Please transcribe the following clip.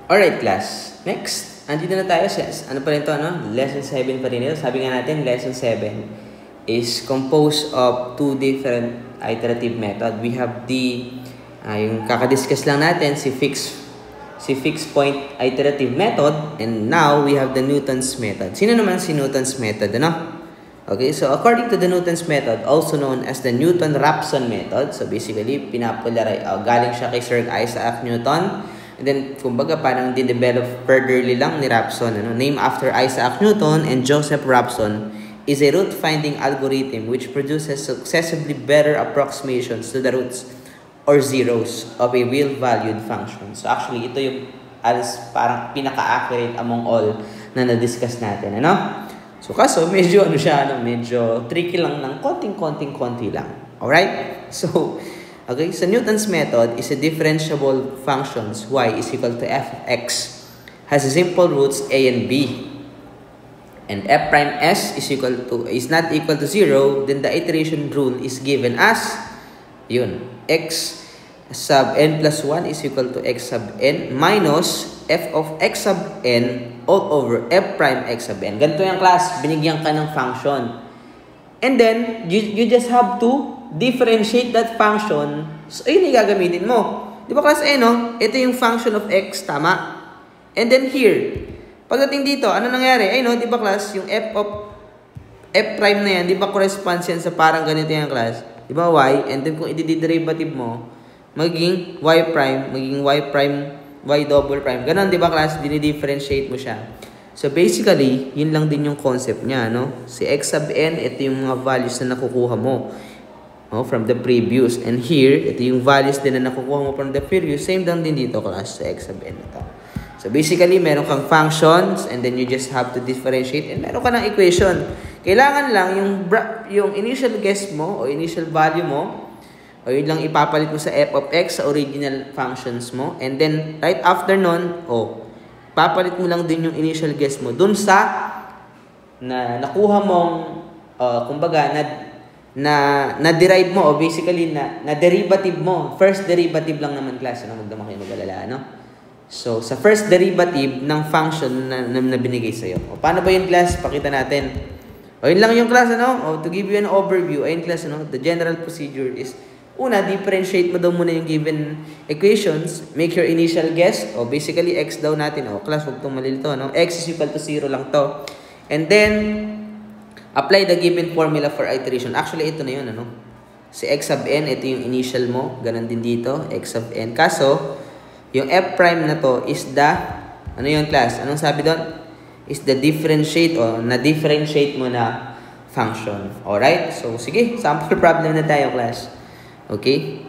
Alright, class. Next, andito na tayo sa, ano pa rin to, ano? Lesson 7 pa rin ito. Sabi nga natin, lesson 7 is composed of two different iterative method. We have the, yung kakadiscuss lang natin, si fixed point iterative method, and now we have the Newton's method. Sino naman si Newton's method, ano? Okay, so according to the Newton's method, also known as the Newton-Raphson method, so basically, galing siya kay Sir Isaac Newton. And then, kumbaga, parang dinevelop furtherly lang ni Raphson, ano? Named after Isaac Newton and Joseph Raphson, is a root-finding algorithm which produces successively better approximations to the roots or zeros of a real-valued function. So actually, ito yung parang pinaka-accurate among all na na-discuss natin, ano? So kaso, medyo medyo tricky lang ng konting-konti lang. Alright? So, okay, so Newton's method is a differentiable functions y is equal to f of x has simple roots a and b. And f prime s is not equal to 0, then the iteration rule is given as x sub n plus 1 is equal to x sub n minus f of x sub n all over f prime x sub n. Ganito yung class, binigyan ka ng function. And then, you just have to differentiate that function. So, ayun yung gagamitin mo. Di ba class no? Ito yung function of x, tama? And then here, pagdating dito, ano nangyari? No? Di ba class, yung f of f prime na yan, di ba corresponds yan sa parang ganito yung class? Di ba y? And then kung i-derivative mo, magiging y prime, y double prime. Ganon, di ba class? Dini-differentiate mo siya. So basically, yun lang din yung concept niya, no? Si x sub n, ito yung mga values na nakukuha mo from the previous. And here, ito yung values din na nakukuha mo from the previous. Same lang din dito, class, sa x sub n ito. So basically, meron kang functions and then you just have to differentiate and meron ka ng equation. Kailangan lang yung initial guess mo o initial value mo o yun lang ipapalit mo sa f of x sa original functions mo. And then, right after nun, papalit mo lang din yung initial guess mo dun sa na nakuha mong, kumbaga, na-derive mo o basically na derivative mo. First derivative lang naman, class. Huwag naman kayo mag-alala, no? So, sa first derivative ng function na binigay sa'yo. Paano ba yun, class? Pakita natin. Yun lang yung class, ano? To give you an overview, ayun, class, ano? The general procedure is, una, differentiate mo daw muna yung given equations. Make your initial guess. Basically, x daw natin. Class, huwag itong malilito, no? X is equal to 0 lang to. And then, apply the given formula for iteration. Actually, ito na yun, ano? Si x sub n, ito yung initial mo. Ganon din dito, x sub n. Kaso, yung f prime na to is the, ano yun, class? Anong sabi doon? Is the differentiate o na-differentiate mo na function. Alright? So, sige, sample problem na tayo, class. Okay?